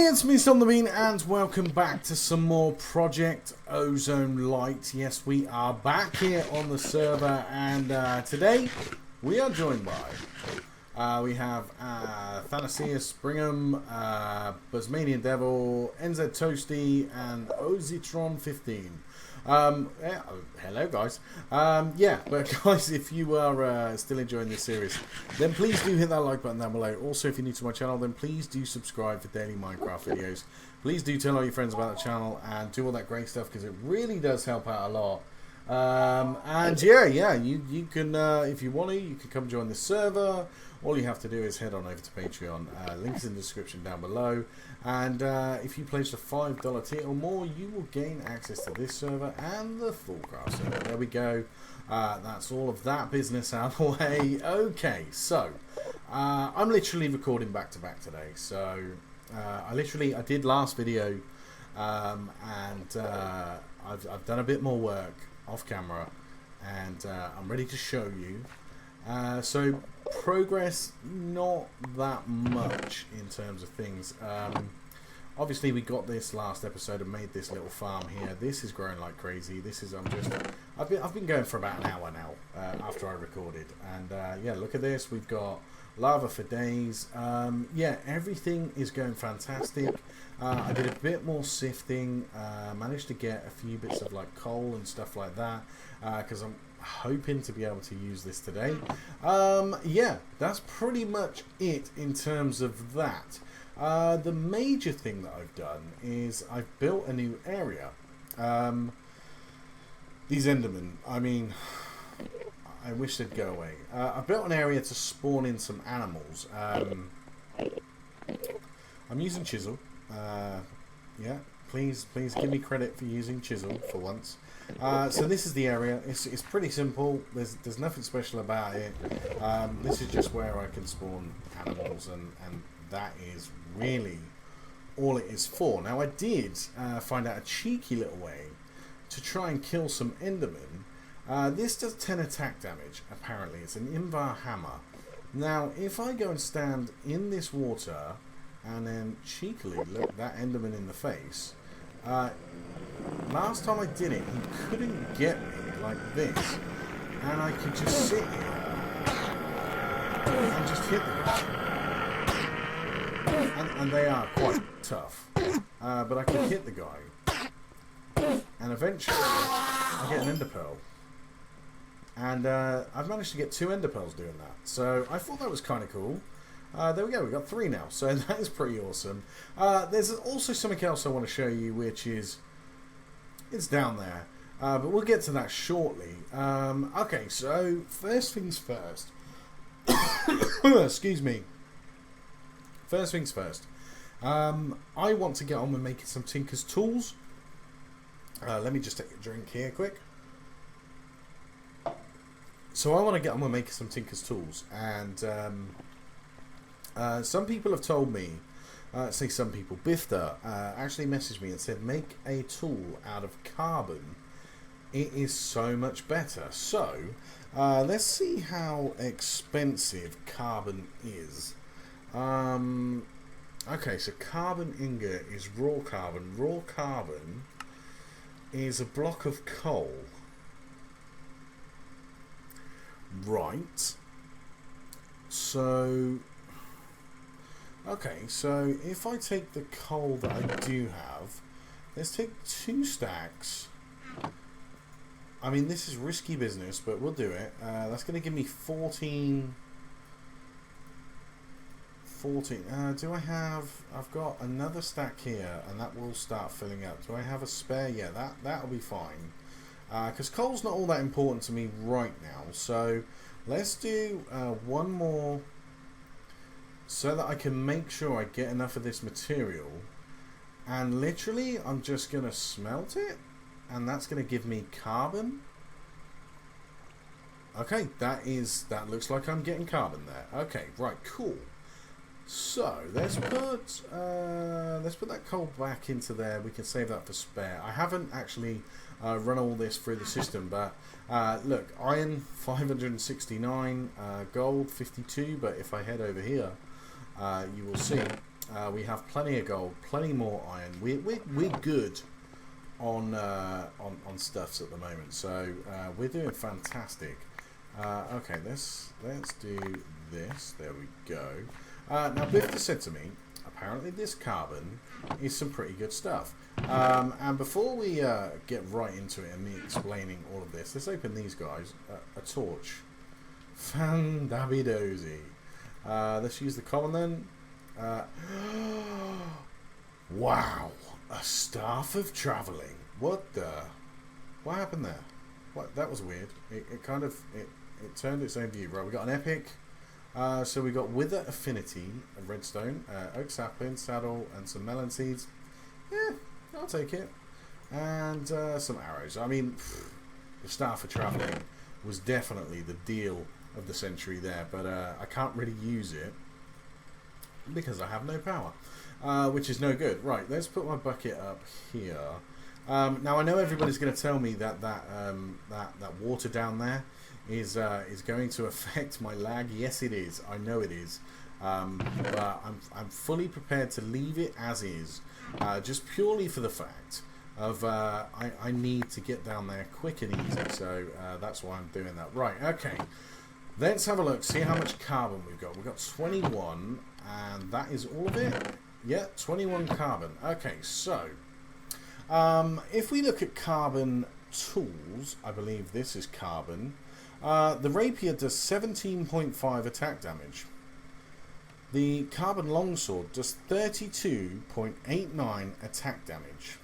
it's me, Stomp The Bean, and welcome back to some more Project Ozone Lite. Yes, we are back here on the server, and today we are joined by, we have Thanasius, Brigham, Busmanian Devil, NZ Toasty, and Ozitron 15. Yeah, hello guys. Yeah, but guys, if you are still enjoying this series, then please do hit that like button down below. Also, if you're new to my channel, then please do subscribe for daily Minecraft videos. Please do tell all your friends about the channel and do all that great stuff, because it really does help out a lot. And yeah, you can, if you want to, you can come join the server. All you have to do is head on over to Patreon. Links in the description down below. And if you pledge the $5 tier or more, you will gain access to this server and the full craft server. There we go. That's all of that business out of the way. Okay, so I'm literally recording back to back today. So I did last video, and I've done a bit more work off camera, and I'm ready to show you. So progress, not that much in terms of things. Obviously we got this last episode and made this little farm here. This is growing like crazy. This is I've been going for about an hour now after I recorded, and yeah, look at this. We've got lava for days. Yeah, everything is going fantastic. I did a bit more sifting, managed to get a few bits of like coal and stuff like that, because I'm hoping to be able to use this today. Yeah, that's pretty much it in terms of that. The major thing that I've done is I've built a new area. These Endermen, I mean, I wish they'd go away. I built an area to spawn in some animals. I'm using chisel. Yeah, please give me credit for using chisel for once. So this is the area. It's pretty simple. There's nothing special about it. This is just where I can spawn animals, and that is really all it is for. Now I did find out a cheeky little way to try and kill some Endermen. This does 10 attack damage, apparently. It's an Invar hammer. Now, if I go and stand in this water and then cheekily look that Enderman in the face, last time I did it, he couldn't get me like this, and I could just sit here and just hit them. And they are quite tough, but I could hit the guy, and eventually I get an ender pearl. And I've managed to get 2 ender pearls doing that. So I thought that was kind of cool. There we go, we've got 3 now. So that is pretty awesome. There's also something else I want to show you, which is, it's down there. But we'll get to that shortly. Okay, so first things first. Excuse me. First things first. I want to get on with making some Tinker's tools. Let me just take a drink here quick. So I want to get on with making some Tinker's tools, and some people have told me, say some people, Bifter actually messaged me and said make a tool out of carbon. It is so much better. So let's see how expensive carbon is. Okay, so carbon ingot is raw carbon. Raw carbon is a block of coal. Right. So, okay, so if I take the coal that I do have, let's take 2 stacks. I mean, this is risky business, but we'll do it. That's going to give me 14. Do I have... I've got another stack here, and that will start filling up. Do I have a spare? Yeah, that'll be fine. Because coal's not all that important to me right now. So let's do 1 more, so that I can make sure I get enough of this material. And literally, I'm just going to smelt it, and that's going to give me carbon. Okay, that looks like I'm getting carbon there. Okay, right, cool. So let's put that coal back into there. We can save that for spare. I haven't actually run all this through the system, but look, iron 569, gold 52. But if I head over here, you will see We have plenty of gold, plenty more iron. We're good on stuffs at the moment, so we're doing fantastic. Okay, let's do this. There we go. Now, Bifta said to me, apparently this carbon is some pretty good stuff. And before we get right into it and me explaining all of this, let's open these guys. A torch. Fan-dabby-dozy. Let's use the common then. Wow, a staff of travelling. What happened there? What, that was weird. It kind of it turned its own view. Right, we got an epic. So we got wither affinity, a redstone, oak sapling, saddle, and some melon seeds. Yeah, I'll take it. And some arrows. I mean, the staff of travelling was definitely the deal of the century there, but I can't really use it because I have no power, which is no good. Right, let's put my bucket up here. Now I know everybody's going to tell me that water down there is going to affect my lag. Yes, it is. I know it is. But I'm fully prepared to leave it as is, just purely for the fact of I need to get down there quick and easy. So that's why I'm doing that. Right. Okay. Let's have a look. See how much carbon we've got. We've got 21, and that is all of it. Yeah, 21 carbon. Okay, so if we look at carbon tools, I believe this is carbon. The rapier does 17.5 attack damage. The carbon longsword does 32.89 attack damage.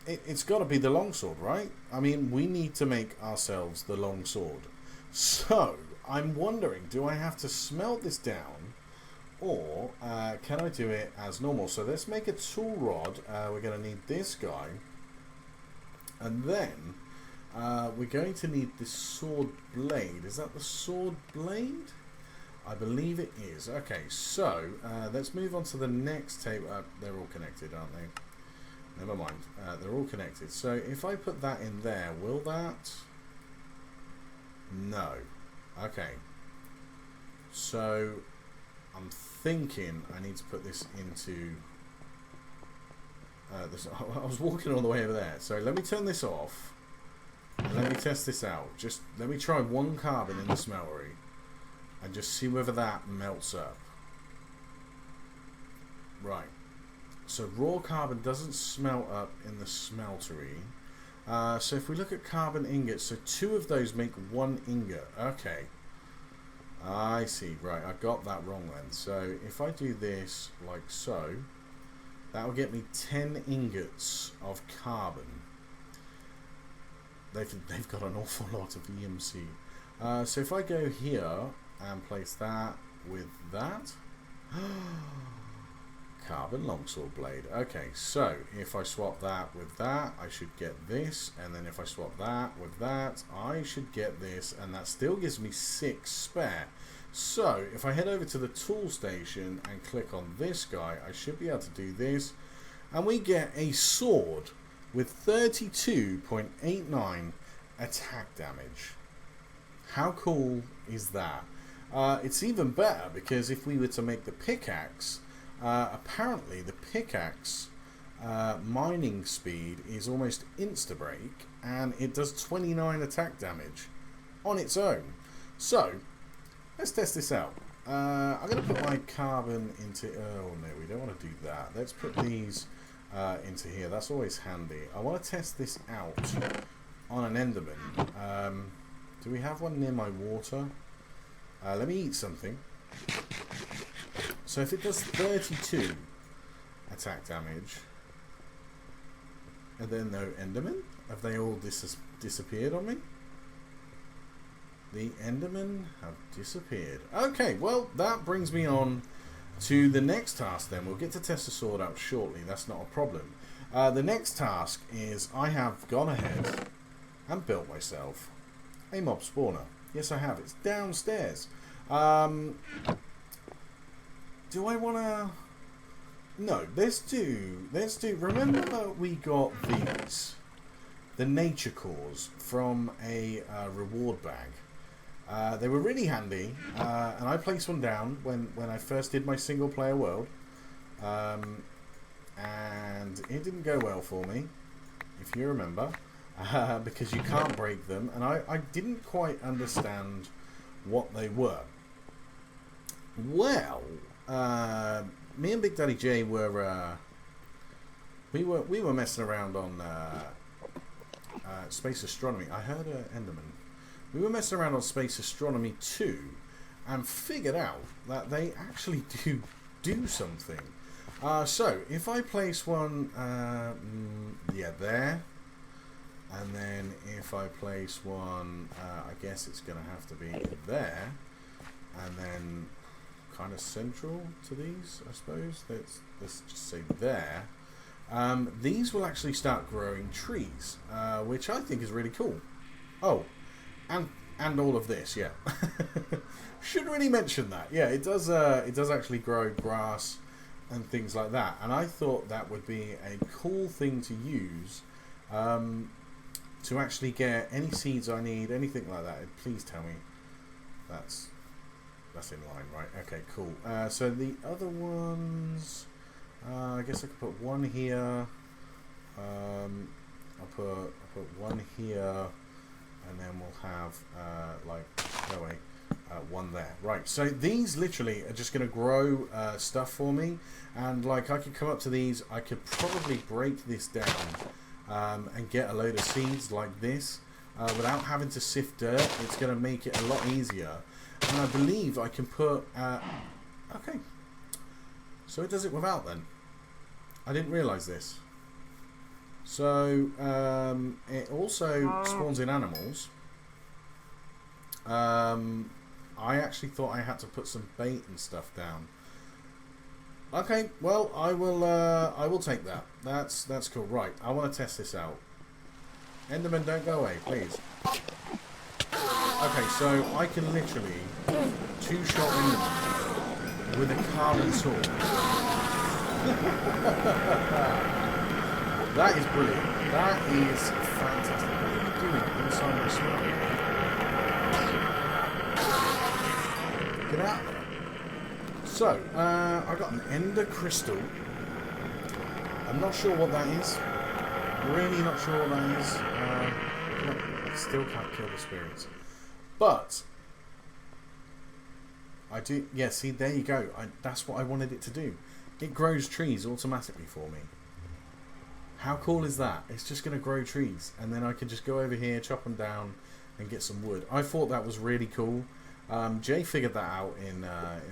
It's got to be the longsword, right? I mean, we need to make ourselves the longsword. So, I'm wondering, do I have to smelt this down, or can I do it as normal? So let's make a tool rod. We're going to need this guy, and then we're going to need this sword blade. Is that the sword blade? I believe it is. Okay, so let's move on to the next table. They're all connected, aren't they? Never mind. They're all connected. So if I put that in there, will that... No. Okay. So I'm thinking I need to put this into... this. I was walking all the way over there. So let me turn this off. And let me test this out. Just let me try one carbon in the smeltery and just see whether that melts up. Right. So raw carbon doesn't smelt up in the smeltery. So if we look at carbon ingots, so 2 of those make 1 ingot. Okay. I see. Right, I got that wrong then. So if I do this like so, that will get me 10 ingots of carbon. They've got an awful lot of EMC. So if I go here and place that with that, carbon longsword blade. Okay, so if I swap that with that, I should get this, and then if I swap that with that, I should get this, and that still gives me 6 spare. So if I head over to the tool station and click on this guy, I should be able to do this, and we get a sword with 32.89 attack damage. How cool is that? It's even better because if we were to make the pickaxe, apparently the pickaxe mining speed is almost insta-break, and it does 29 attack damage on its own. So let's test this out. I'm going to put my carbon into... Oh no, we don't want to do that. Let's put these into here. That's always handy. I want to test this out on an enderman. Do we have one near my water? Let me eat something. So if it does 32 attack damage, are there no endermen? Have they all disappeared on me? The endermen have disappeared. Okay, well, that brings me on to the next task then. We'll get to test the sword out shortly. That's not a problem. The next task is I have gone ahead and built myself a mob spawner. Yes, I have. It's downstairs. Do I want to... No, let's do... Remember we got these, the nature cores, from a reward bag. They were really handy, and I placed one down when I first did my single player world, and it didn't go well for me, if you remember, because you can't break them, and I didn't quite understand what they were. Well, me and Big Daddy J were we were messing around on space astronomy. I heard Enderman. We were messing around on Space Astronomy 2 and figured out that they actually do something. So, if I place one, yeah, there, and then if I place one, I guess it's going to have to be there, and then kind of central to these, I suppose. Let's just say there. These will actually start growing trees, which I think is really cool. Oh. And all of this, yeah. Should really mention that. Yeah, it does actually grow grass and things like that. And I thought that would be a cool thing to use to actually get any seeds I need, anything like that. Please tell me that's in line, right? Okay, cool. So the other ones, I guess I could put one here. I'll put one here. And then we'll have, one there. Right, so these literally are just going to grow stuff for me. And, like, I could come up to these. I could probably break this down and get a load of seeds like this without having to sift dirt. It's going to make it a lot easier. And I believe I can put... okay. So it does it without, then. I didn't realise this. So, it also spawns in animals. I actually thought I had to put some bait and stuff down. Okay, well, I will take that. That's cool. Right, I want to test this out. Enderman, don't go away, please. Okay, so I can literally two-shot Enderman with a carbon sword. That is brilliant. That is fantastic. What are you doing inside my smeltery? Get out of there. So, I got an ender crystal. I'm not sure what that is. Really not sure what that is. I still can't kill the spirits. But, I do... Yeah, see, there you go. That's what I wanted it to do. It grows trees automatically for me. How cool is that? It's just going to grow trees, and then I can just go over here, chop them down, and get some wood. I thought that was really cool. Jay figured that out in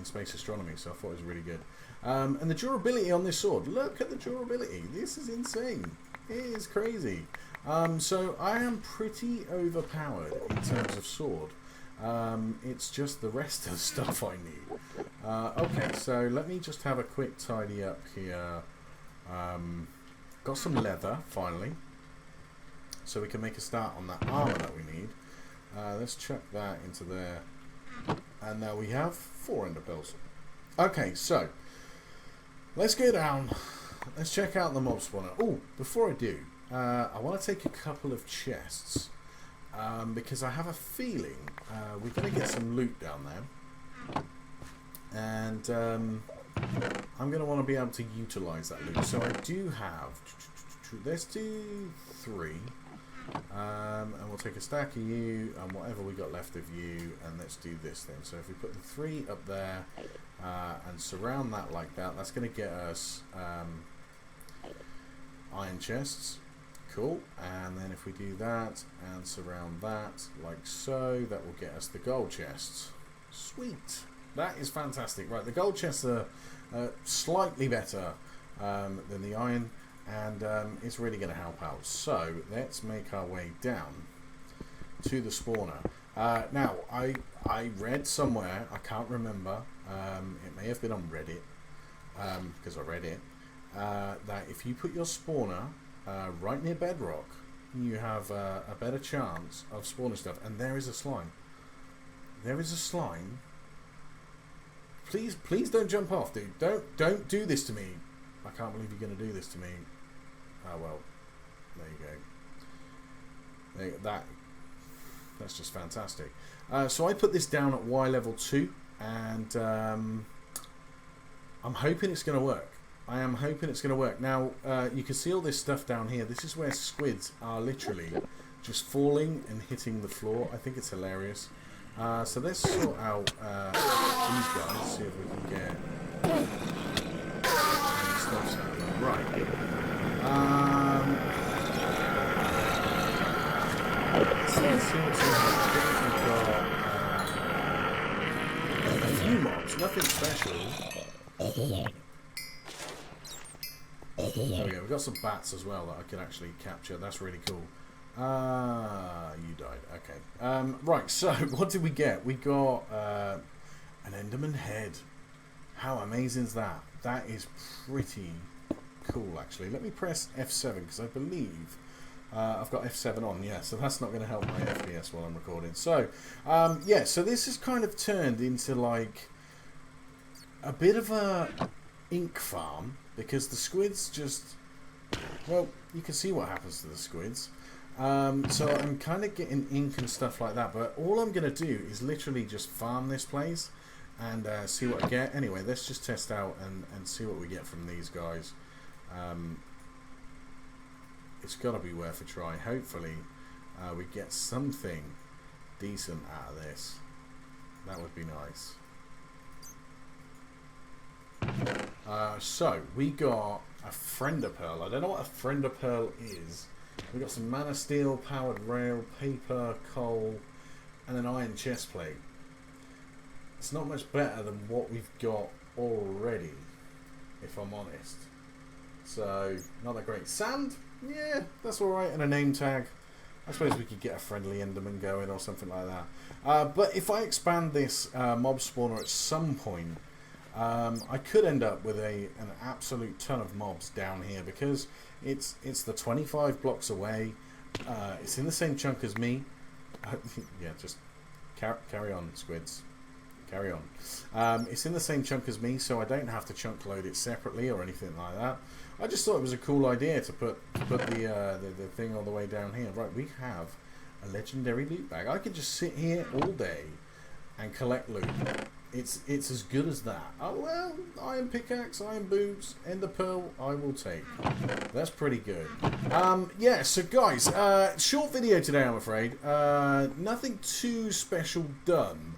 Space Astronomy, so I thought it was really good. And the durability on this sword. Look at the durability. This is insane. It is crazy. So I am pretty overpowered in terms of sword. It's just the rest of the stuff I need. Okay, so let me just have a quick tidy up here. Got some leather, finally. So we can make a start on that armor that we need. Let's chuck that into there. And now we have 4 ender pearls. Okay, so let's go down. Let's check out the mob spawner. Oh, before I do, I want to take a couple of chests. Because I have a feeling we're going to get some loot down there. And I'm going to want to be able to utilise that loot. So I do have... Let's do 3. And we'll take a stack of you and whatever we got left of you, and let's do this then. So if we put the 3 up there and surround that like that, that's going to get us iron chests. Cool. And then if we do that and surround that like so, that will get us the gold chests. Sweet. That is fantastic. Right, the gold chests are slightly better than the iron, and it's really going to help out. So let's make our way down to the spawner. Now, I read somewhere, I can't remember, it may have been on Reddit, because I read it, that if you put your spawner right near bedrock, you have a better chance of spawning stuff. And there is a slime. There is a slime. Please don't jump off, dude. Don't do this to me. I can't believe you're going to do this to me. Oh well. There you go. That's just fantastic. So I put this down at Y level 2, and I'm hoping it's going to work. I am hoping it's going to work. Now, you can see all this stuff down here. This is where squids are literally just falling and hitting the floor. I think it's hilarious. So let's sort out these guys, see if we can get stuff out of them. Right. Let's see what's in here. We've got a few mobs, nothing special. There we go, we've got some bats as well that I can actually capture. That's really cool. You died. Okay. Right, so what did we get? We got an Enderman head. How amazing is that? That is pretty cool, actually. Let me press F7 because I believe I've got F7 on. Yeah, so that's not going to help my FPS while I'm recording. So, yeah, so this has kind of turned into like a bit of a ink farm because the squids just, well, you can see what happens to the squids. So I'm kind of getting ink and stuff like that, but all I'm going to do is literally just farm this place and see what I get. Anyway, let's just test out and see what we get from these guys. It's got to be worth a try. Hopefully we get something decent out of this. That would be nice. So we got a Friender Pearl. I don't know what a Friender Pearl is. We got some mana steel, powered rail, paper, coal, and an iron chest plate. It's not much better than what we've got already, if I'm honest. So, not that great. Sand? Yeah, that's alright. And a name tag. I suppose we could get a friendly Enderman going or something like that. But if I expand this mob spawner at some point, I could end up with an absolute ton of mobs down here because it's the 25 blocks away. It's in the same chunk as me. Yeah, just carry on, squids. Carry on. It's in the same chunk as me, so I don't have to chunk load it separately or anything like that. I just thought it was a cool idea to put the thing all the way down here. Right, we have a legendary loot bag. I could just sit here all day and collect loot. It's as good as that. Oh well, iron pickaxe, iron boots, ender pearl, I will take. That's pretty good. Yeah, so guys, short video today, I'm afraid. Nothing too special done.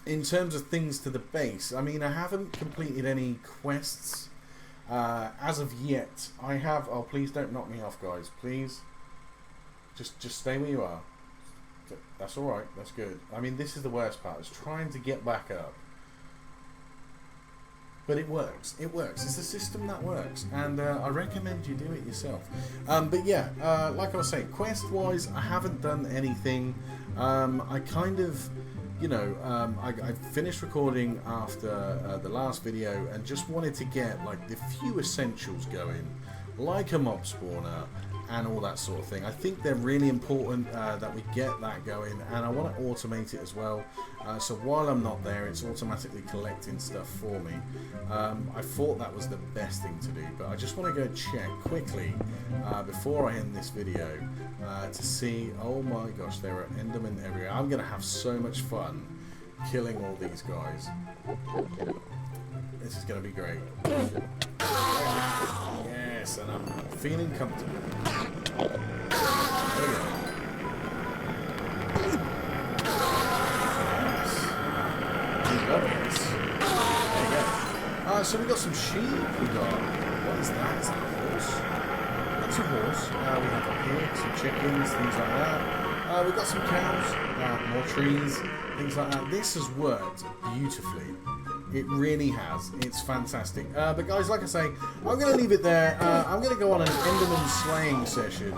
In terms of things to the base, I mean, I haven't completed any quests as of yet. I have. Oh, please don't knock me off, guys. Please, just stay where you are. That's all right. That's good. I mean, this is the worst part. Is trying to get back up, but it works. It works. It's a system that works, and I recommend you do it yourself. But yeah, like I was saying, quest-wise, I haven't done anything. I kind of, you know, I finished recording after the last video and just wanted to get like the few essentials going, like a mob spawner and all that sort of thing. I think they're really important that we get that going, and I want to automate it as well. So while I'm not there, it's automatically collecting stuff for me. I thought that was the best thing to do, but I just want to go check quickly before I end this video to see. Oh my gosh, there are Endermen everywhere. I'm going to have so much fun killing all these guys. This is going to be great. Yes, and I'm feeling comfortable. There we go. Yes. There you go. So we got some sheep. We got, what is that? Is that a horse? That's a horse. We have up here some chickens, things like that. We've got some cows, more trees, things like that. This has worked beautifully. It really has. It's fantastic. But guys, like I say, I'm going to leave it there. I'm going to go on an Enderman slaying session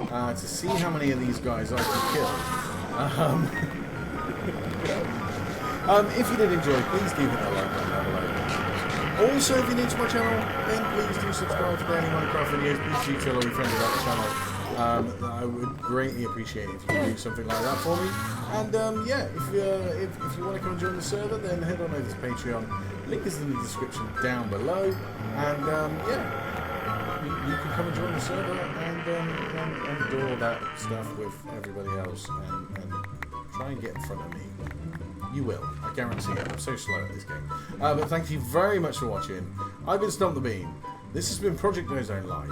to see how many of these guys I can kill. If you did enjoy, please give it a like down below. Also, if you're new to my channel, then please do subscribe for daily Minecraft videos. Please do tell all your friends about the channel. I would greatly appreciate it if you could do something like that for me. And yeah, if you want to come and join the server, then head on over to Patreon. Link is in the description down below. And yeah, you can come and join the server and do all that stuff with everybody else and try and get in front of me. You will. I guarantee it. I'm so slow at this game. But thank you very much for watching. I've been Stomp the Bean. This has been Project Ozone Lite.